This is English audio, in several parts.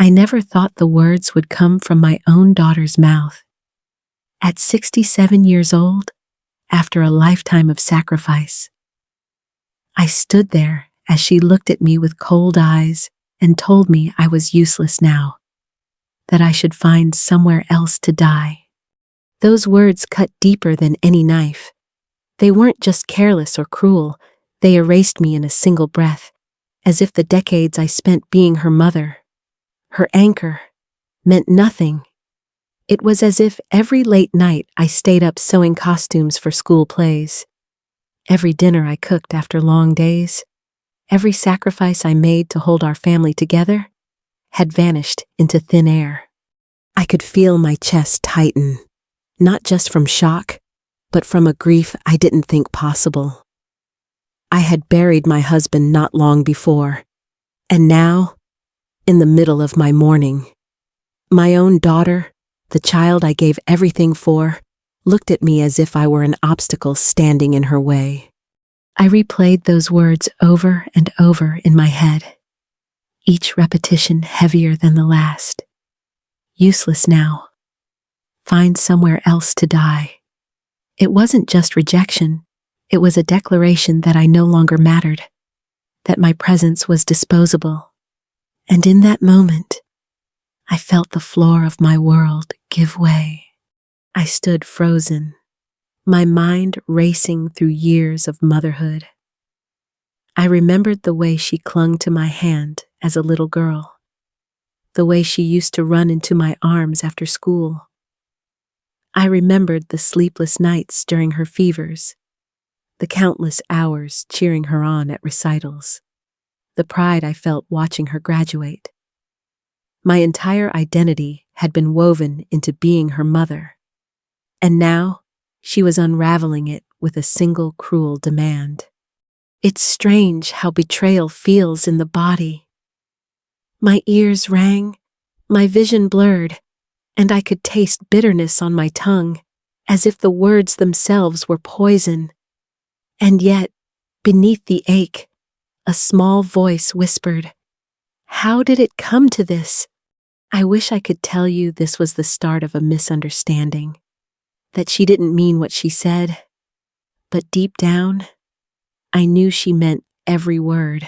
I never thought the words would come from my own daughter's mouth. At 67 years old, after a lifetime of sacrifice, I stood there as she looked at me with cold eyes and told me I was useless now, that I should find somewhere else to die. Those words cut deeper than any knife. They weren't just careless or cruel, they erased me in a single breath, as if the decades I spent being her mother, her anchor, meant nothing. It was as if every late night I stayed up sewing costumes for school plays. Every dinner I cooked after long days, every sacrifice I made to hold our family together, had vanished into thin air. I could feel my chest tighten, not just from shock, but from a grief I didn't think possible. I had buried my husband not long before, and now, in the middle of my mourning, my own daughter, the child I gave everything for, looked at me as if I were an obstacle standing in her way. I replayed those words over and over in my head, each repetition heavier than the last. Useless now. Find somewhere else to die. It wasn't just rejection, it was a declaration that I no longer mattered, that my presence was disposable. And in that moment, I felt the floor of my world give way. I stood frozen, my mind racing through years of motherhood. I remembered the way she clung to my hand as a little girl, the way she used to run into my arms after school. I remembered the sleepless nights during her fevers, the countless hours cheering her on at recitals, the pride I felt watching her graduate. My entire identity had been woven into being her mother, and now she was unraveling it with a single cruel demand. It's strange how betrayal feels in the body. My ears rang, my vision blurred, and I could taste bitterness on my tongue, as if the words themselves were poison. And yet, beneath the ache, a small voice whispered, "How did it come to this?" I wish I could tell you this was the start of a misunderstanding, that she didn't mean what she said, but deep down, I knew she meant every word.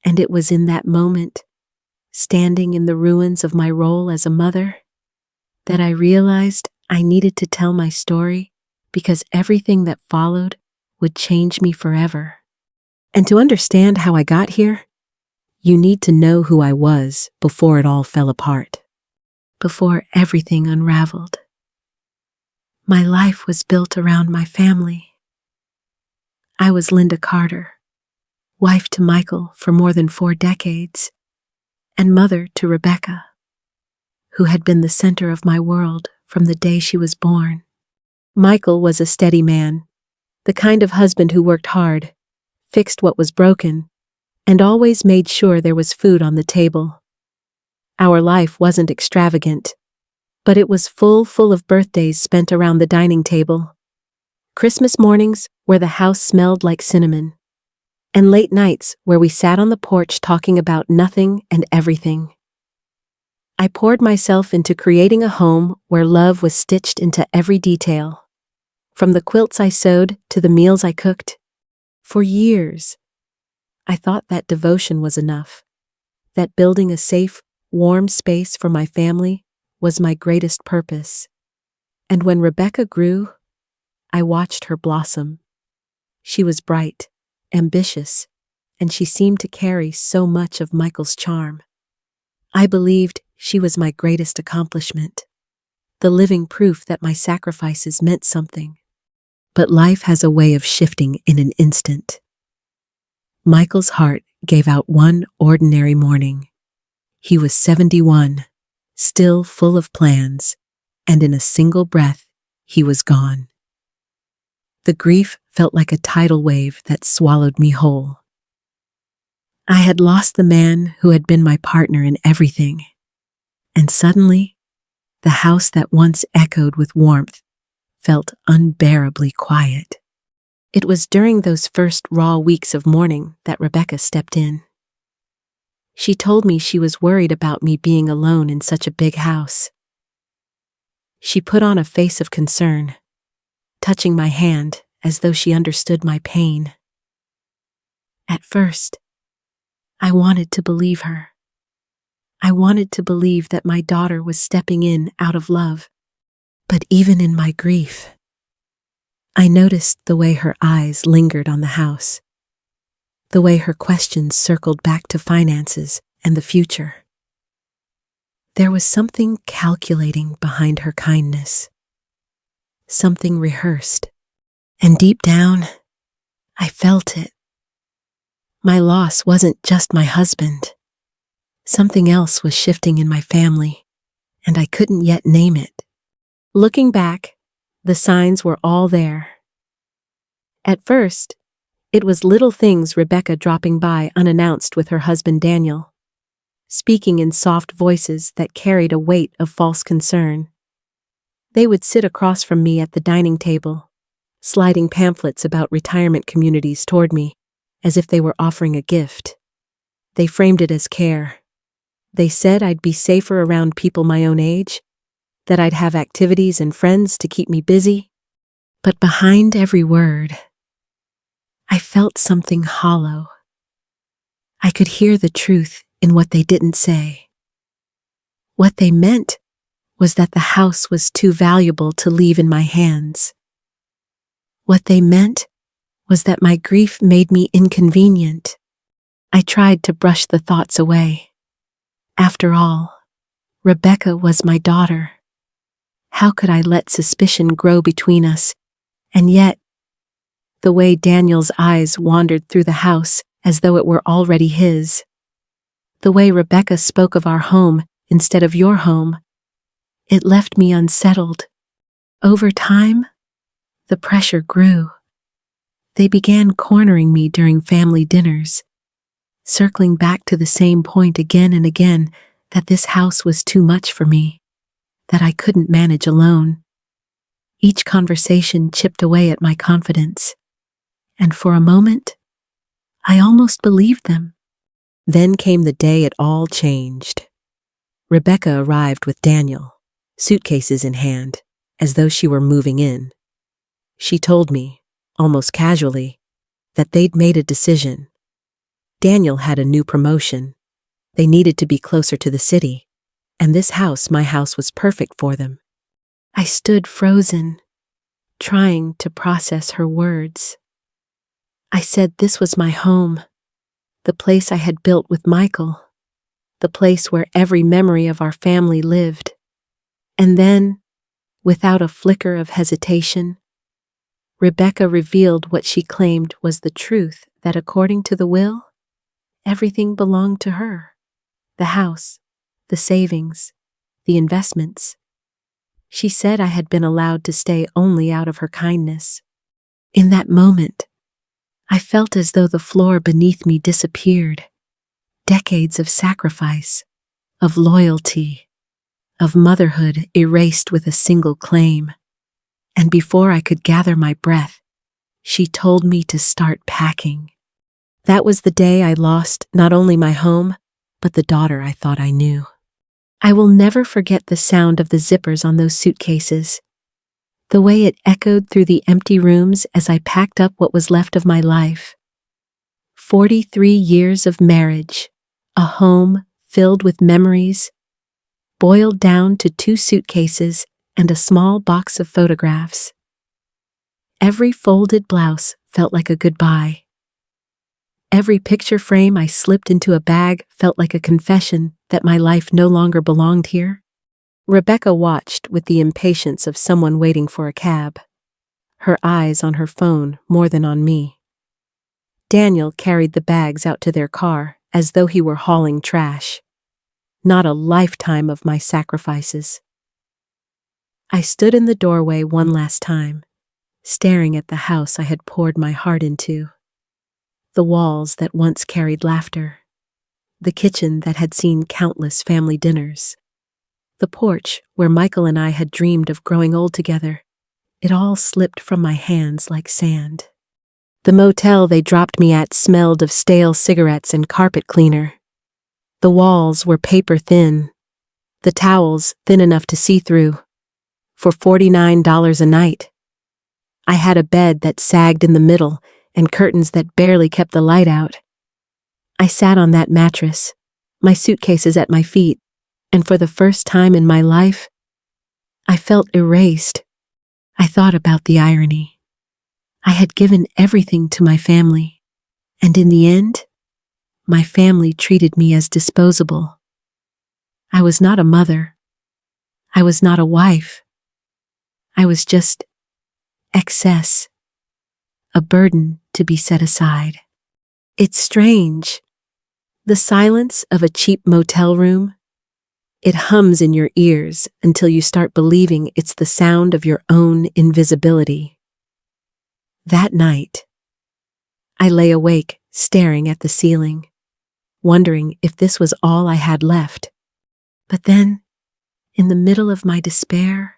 And it was in that moment, standing in the ruins of my role as a mother, that I realized I needed to tell my story because everything that followed would change me forever. And to understand how I got here, you need to know who I was before it all fell apart, before everything unraveled. My life was built around my family. I was Linda Carter, wife to Michael for more than 4 decades, and mother to Rebecca, who had been the center of my world from the day she was born. Michael was a steady man, the kind of husband who worked hard, fixed what was broken, and always made sure there was food on the table. Our life wasn't extravagant, but it was full of birthdays spent around the dining table, Christmas mornings where the house smelled like cinnamon, and late nights where we sat on the porch talking about nothing and everything. I poured myself into creating a home where love was stitched into every detail, from the quilts I sewed to the meals I cooked. For years, I thought that devotion was enough, that building a safe, warm space for my family was my greatest purpose. And when Rebecca grew, I watched her blossom. She was bright, ambitious, and she seemed to carry so much of Michael's charm. I believed she was my greatest accomplishment, the living proof that my sacrifices meant something. But life has a way of shifting in an instant. Michael's heart gave out one ordinary morning. He was 71, still full of plans, and in a single breath, he was gone. The grief felt like a tidal wave that swallowed me whole. I had lost the man who had been my partner in everything, and suddenly, the house that once echoed with warmth felt unbearably quiet. It was during those first raw weeks of mourning that Rebecca stepped in. She told me she was worried about me being alone in such a big house. She put on a face of concern, touching my hand as though she understood my pain. At first, I wanted to believe her. I wanted to believe that my daughter was stepping in out of love. But even in my grief, I noticed the way her eyes lingered on the house, the way her questions circled back to finances and the future. There was something calculating behind her kindness, something rehearsed, and deep down, I felt it. My loss wasn't just my husband. Something else was shifting in my family, and I couldn't yet name it. Looking back, the signs were all there. At first, it was little things: Rebecca dropping by unannounced with her husband Daniel, speaking in soft voices that carried a weight of false concern. They would sit across from me at the dining table, sliding pamphlets about retirement communities toward me, as if they were offering a gift. They framed it as care. They said I'd be safer around people my own age, that I'd have activities and friends to keep me busy. But behind every word, I felt something hollow. I could hear the truth in what they didn't say. What they meant was that the house was too valuable to leave in my hands. What they meant was that my grief made me inconvenient. I tried to brush the thoughts away. After all, Rebecca was my daughter. How could I let suspicion grow between us? And yet, the way Daniel's eyes wandered through the house as though it were already his, the way Rebecca spoke of our home instead of your home, it left me unsettled. Over time, the pressure grew. They began cornering me during family dinners, circling back to the same point again and again, that this house was too much for me, that I couldn't manage alone. Each conversation chipped away at my confidence, and for a moment, I almost believed them. Then came the day it all changed. Rebecca arrived with Daniel, suitcases in hand, as though she were moving in. She told me, almost casually, that they'd made a decision. Daniel had a new promotion. They needed to be closer to the city, and this house, my house, was perfect for them. I stood frozen, trying to process her words. I said this was my home, the place I had built with Michael, the place where every memory of our family lived. And then, without a flicker of hesitation, Rebecca revealed what she claimed was the truth, that according to the will, everything belonged to her. The house, the savings, the investments. She said I had been allowed to stay only out of her kindness. In that moment, I felt as though the floor beneath me disappeared. Decades of sacrifice, of loyalty, of motherhood erased with a single claim. And before I could gather my breath, she told me to start packing. That was the day I lost not only my home, but the daughter I thought I knew. I will never forget the sound of the zippers on those suitcases, the way it echoed through the empty rooms as I packed up what was left of my life. 43 years of marriage, a home filled with memories, boiled down to 2 suitcases and a small box of photographs. Every folded blouse felt like a goodbye. Every picture frame I slipped into a bag felt like a confession that my life no longer belonged here. Rebecca watched with the impatience of someone waiting for a cab, her eyes on her phone more than on me. Daniel carried the bags out to their car as though he were hauling trash. Not a lifetime of my sacrifices. I stood in the doorway one last time, staring at the house I had poured my heart into. The walls that once carried laughter. The kitchen that had seen countless family dinners. The porch where Michael and I had dreamed of growing old together. It all slipped from my hands like sand. The motel they dropped me at smelled of stale cigarettes and carpet cleaner. The walls were paper thin, the towels thin enough to see through. For $49 a night. I had a bed that sagged in the middle and curtains that barely kept the light out. I sat on that mattress, my suitcases at my feet, and for the first time in my life, I felt erased. I thought about the irony. I had given everything to my family, and in the end, my family treated me as disposable. I was not a mother. I was not a wife. I was just excess, a burden to be set aside. It's strange. The silence of a cheap motel room, it hums in your ears until you start believing it's the sound of your own invisibility. That night, I lay awake staring at the ceiling, wondering if this was all I had left. But then, in the middle of my despair,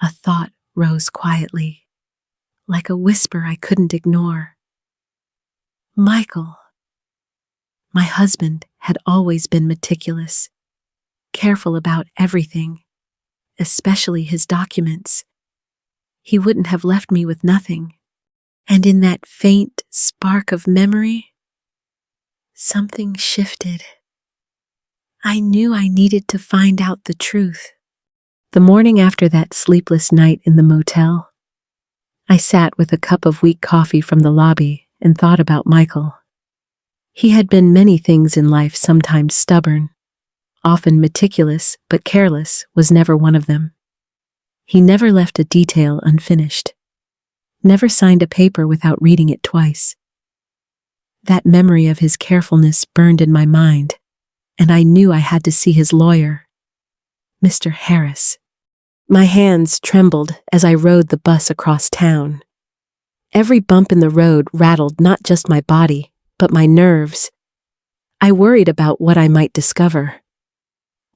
a thought rose quietly, like a whisper I couldn't ignore. Michael. My husband had always been meticulous, careful about everything, especially his documents. He wouldn't have left me with nothing. And in that faint spark of memory, something shifted. I knew I needed to find out the truth. The morning after that sleepless night in the motel, I sat with a cup of weak coffee from the lobby and thought about Michael. He had been many things in life, sometimes stubborn, often meticulous, but careless was never one of them. He never left a detail unfinished, never signed a paper without reading it twice. That memory of his carefulness burned in my mind, and I knew I had to see his lawyer, Mr. Harris. My hands trembled as I rode the bus across town. Every bump in the road rattled not just my body, but my nerves. I worried about what I might discover.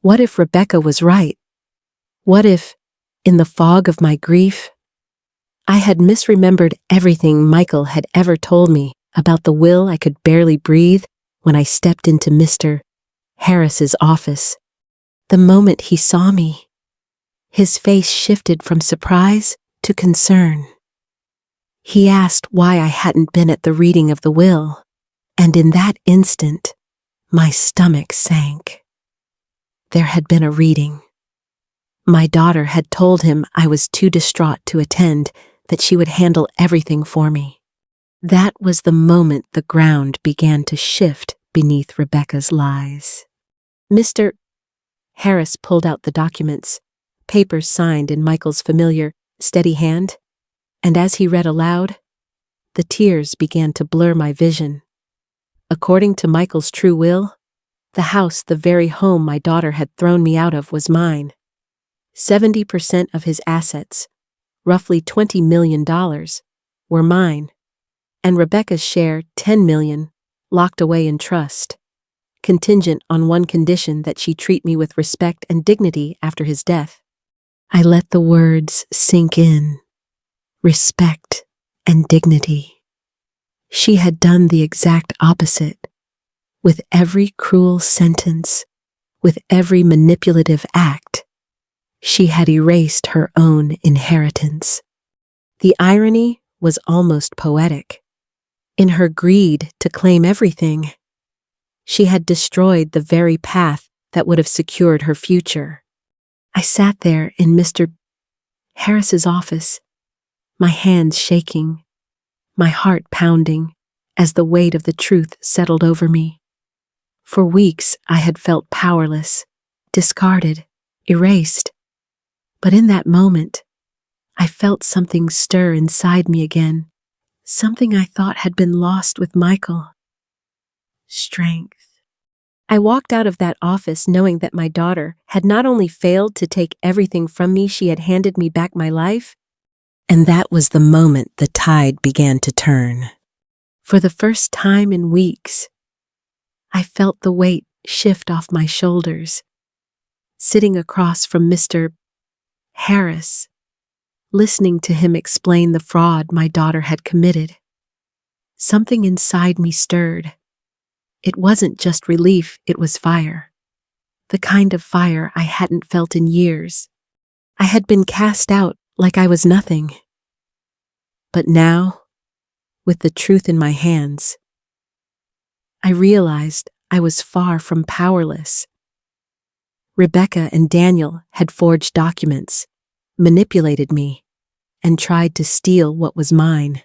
What if Rebecca was right? What if, in the fog of my grief, I had misremembered everything Michael had ever told me about the will I could barely breathe when I stepped into Mr. Harris's office? The moment he saw me, his face shifted from surprise to concern. He asked why I hadn't been at the reading of the will, and in that instant, my stomach sank. There had been a reading. My daughter had told him I was too distraught to attend, that she would handle everything for me. That was the moment the ground began to shift beneath Rebecca's lies. Mr. Harris pulled out the documents, papers signed in Michael's familiar, steady hand, and as he read aloud, the tears began to blur my vision. According to Michael's true will, the house, the very home my daughter had thrown me out of, was mine. 70% of his assets, roughly $20 million, were mine, and Rebecca's share, $10 million, locked away in trust, contingent on one condition: that she treat me with respect and dignity after his death. I let the words sink in. Respect and dignity. She had done the exact opposite. With every cruel sentence, with every manipulative act, she had erased her own inheritance. The irony was almost poetic. In her greed to claim everything, she had destroyed the very path that would have secured her future. I sat there in Mr. Harris's office, my hands shaking, my heart pounding, as the weight of the truth settled over me. For weeks I had felt powerless, discarded, erased. But in that moment, I felt something stir inside me again, something I thought had been lost with Michael. Strength. I walked out of that office knowing that my daughter had not only failed to take everything from me, she had handed me back my life. And that was the moment the tide began to turn. For the first time in weeks, I felt the weight shift off my shoulders. Sitting across from Mr. Harris, listening to him explain the fraud my daughter had committed, something inside me stirred. it wasn't just relief, it was fire. The kind of fire I hadn't felt in years. I had been cast out like I was nothing. But now, with the truth in my hands, I realized I was far from powerless. Rebecca and Daniel had forged documents, manipulated me, and tried to steal what was mine.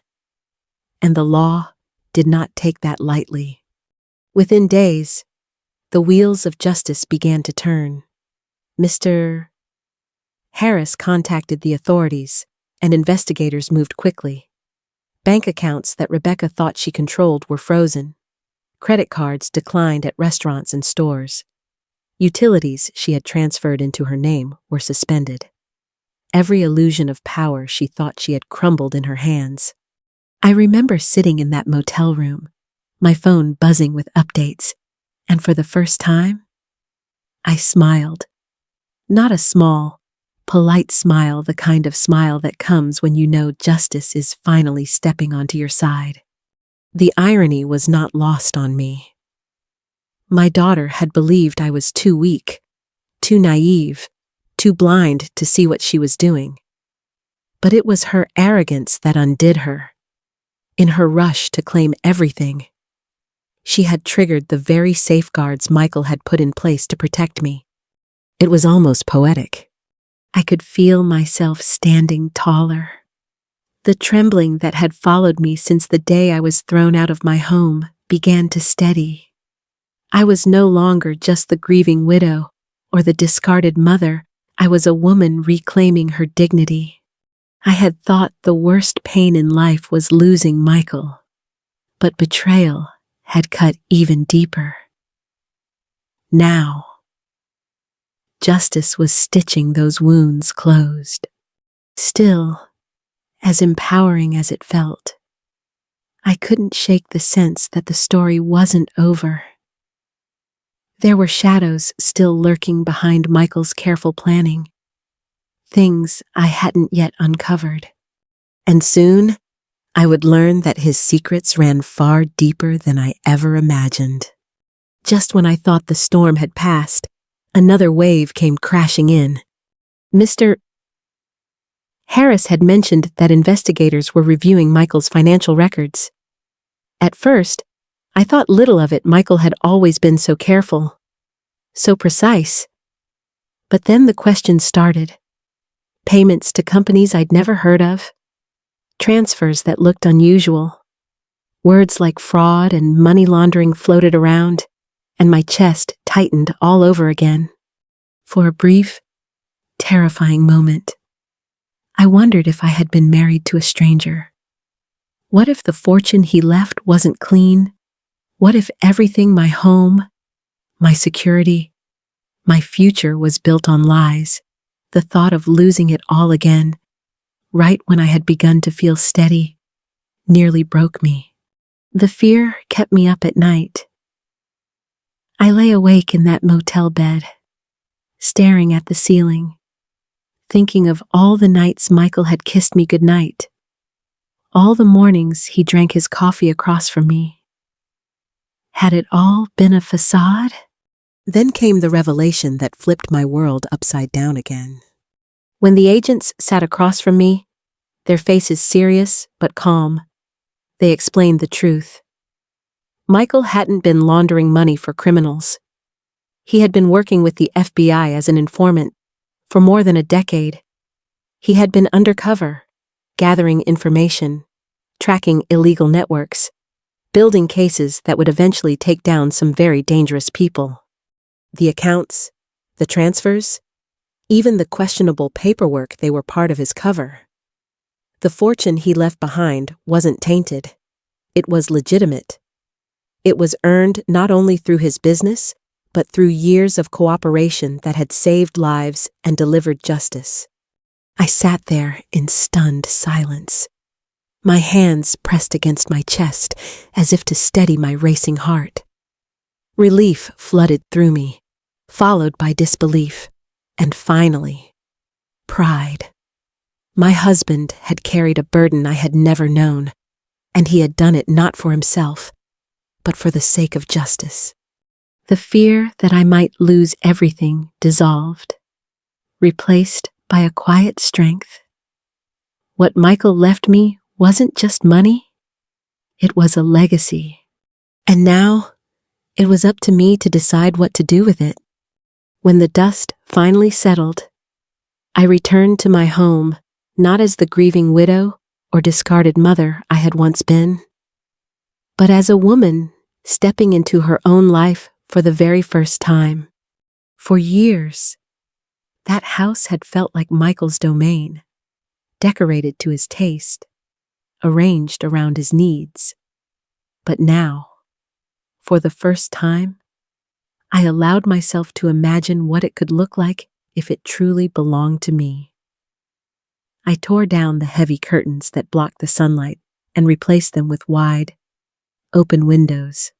And the law did not take that lightly. Within days, the wheels of justice began to turn. Mr. Harris contacted the authorities, and investigators moved quickly. Bank accounts that Rebecca thought she controlled were frozen. Credit cards declined at restaurants and stores. Utilities she had transferred into her name were suspended. Every illusion of power she thought she had crumbled in her hands. I remember sitting in that motel room, my phone buzzing with updates, and for the first time, I smiled. Not a small, polite smile, the kind of smile that comes when you know justice is finally stepping onto your side. The irony was not lost on me. My daughter had believed I was too weak, too naive, too blind to see what she was doing. But it was her arrogance that undid her. In her rush to claim everything, she had triggered the very safeguards Michael had put in place to protect me. It was almost poetic. I could feel myself standing taller. The trembling that had followed me since the day I was thrown out of my home began to steady. I was no longer just the grieving widow or the discarded mother. I was a woman reclaiming her dignity. I had thought the worst pain in life was losing Michael, but betrayal had cut even deeper. Now, justice was stitching those wounds closed. Still, as empowering as it felt, I couldn't shake the sense that the story wasn't over. There were shadows still lurking behind Michael's careful planning, things I hadn't yet uncovered. And soon, I would learn that his secrets ran far deeper than I ever imagined. Just when I thought the storm had passed, another wave came crashing in. Mr. Harris had mentioned that investigators were reviewing Michael's financial records. At first, I thought little of it. Michael had always been so careful, so precise. But then the questions started. Payments to companies I'd never heard of, transfers that looked unusual. Words like fraud and money laundering floated around, and my chest tightened all over again. For a brief, terrifying moment, I wondered if I had been married to a stranger. What if the fortune he left wasn't clean? What if everything, my home, my security, my future, was built on lies? The thought of losing it all again, right when I had begun to feel steady, nearly broke me. The fear kept me up at night. I lay awake in that motel bed, staring at the ceiling, thinking of all the nights Michael had kissed me goodnight, all the mornings he drank his coffee across from me. Had it all been a facade? Then came the revelation that flipped my world upside down again. When the agents sat across from me, their faces serious but calm, they explained the truth. Michael hadn't been laundering money for criminals. He had been working with the FBI as an informant for more than a decade. He had been undercover, gathering information, tracking illegal networks, building cases that would eventually take down some very dangerous people. The accounts, the transfers, even the questionable paperwork, they were part of his cover. The fortune he left behind wasn't tainted. It was legitimate. It was earned not only through his business, but through years of cooperation that had saved lives and delivered justice. I sat there in stunned silence, my hands pressed against my chest as if to steady my racing heart. Relief flooded through me, followed by disbelief, and finally, pride. My husband had carried a burden I had never known, and he had done it not for himself, but for the sake of justice. The fear that I might lose everything dissolved, replaced by a quiet strength. What Michael left me wasn't just money, it was a legacy. And now, it was up to me to decide what to do with it. When the dust finally settled, I returned to my home, not as the grieving widow or discarded mother I had once been, but as a woman stepping into her own life for the very first time. For years, that house had felt like Michael's domain, decorated to his taste, arranged around his needs. But now, for the first time, I allowed myself to imagine what it could look like if it truly belonged to me. I tore down the heavy curtains that blocked the sunlight and replaced them with wide, open windows.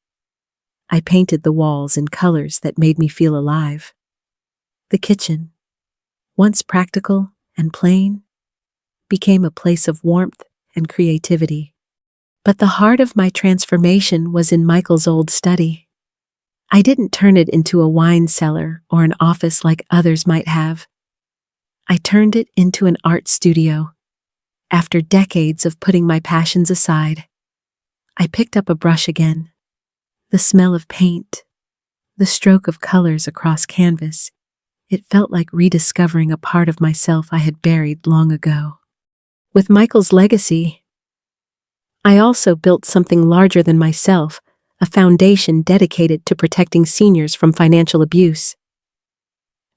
I painted the walls in colors that made me feel alive. The kitchen, once practical and plain, became a place of warmth and creativity. But the heart of my transformation was in Michael's old study. I didn't turn it into a wine cellar or an office like others might have. I turned it into an art studio. After decades of putting my passions aside, I picked up a brush again. The smell of paint, the stroke of colors across canvas, it felt like rediscovering a part of myself I had buried long ago. With Michael's legacy, I also built something larger than myself, a foundation dedicated to protecting seniors from financial abuse.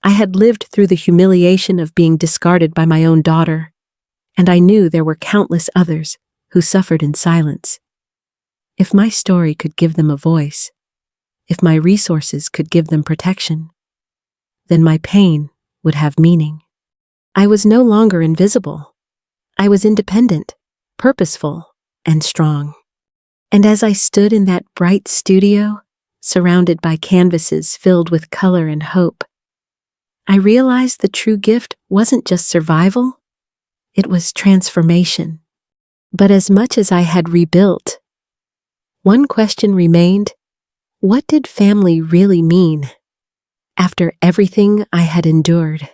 I had lived through the humiliation of being discarded by my own daughter, and I knew there were countless others who suffered in silence. If my story could give them a voice, if my resources could give them protection, then my pain would have meaning. I was no longer invisible. I was independent, purposeful, and strong. And as I stood in that bright studio, surrounded by canvases filled with color and hope, I realized the true gift wasn't just survival, it was transformation. But as much as I had rebuilt, one question remained: what did family really mean? After everything I had endured,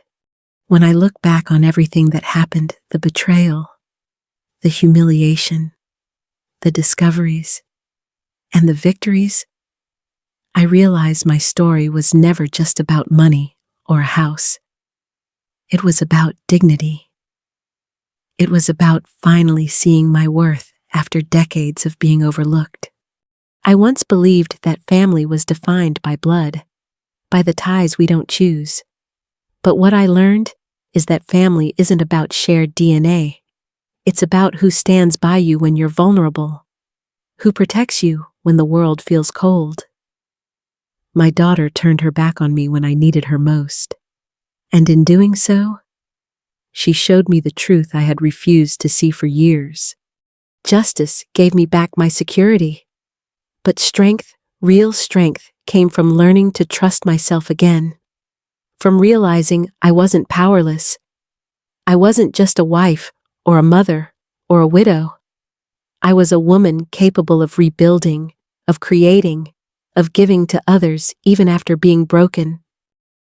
when I look back on everything that happened, the betrayal, the humiliation, the discoveries, and the victories, I realized my story was never just about money or a house. It was about dignity. It was about finally seeing my worth after decades of being overlooked. I once believed that family was defined by blood, by the ties we don't choose. But what I learned is that family isn't about shared DNA. It's about who stands by you when you're vulnerable, who protects you when the world feels cold. My daughter turned her back on me when I needed her most, and in doing so, she showed me the truth I had refused to see for years. Justice gave me back my security, but strength, real strength, came from learning to trust myself again, from realizing I wasn't powerless. I wasn't just a wife, or a mother, or a widow. I was a woman capable of rebuilding, of creating, of giving to others even after being broken.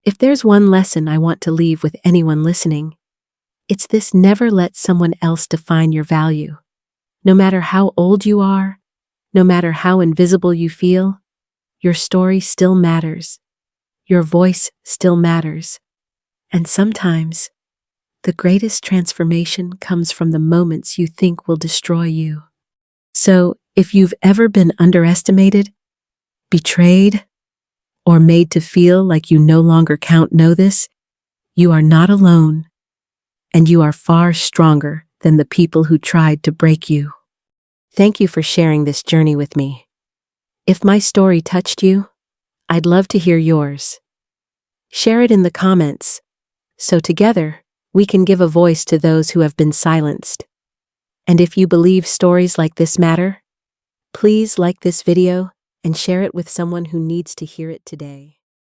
If there's one lesson I want to leave with anyone listening, it's this: never let someone else define your value. No matter how old you are, no matter how invisible you feel, your story still matters. Your voice still matters. And sometimes, the greatest transformation comes from the moments you think will destroy you. So, if you've ever been underestimated, betrayed, or made to feel like you no longer count, know this: you are not alone, and you are far stronger than the people who tried to break you. Thank you for sharing this journey with me. If my story touched you, I'd love to hear yours. Share it in the comments, so together we can give a voice to those who have been silenced. And if you believe stories like this matter, please like this video and share it with someone who needs to hear it today.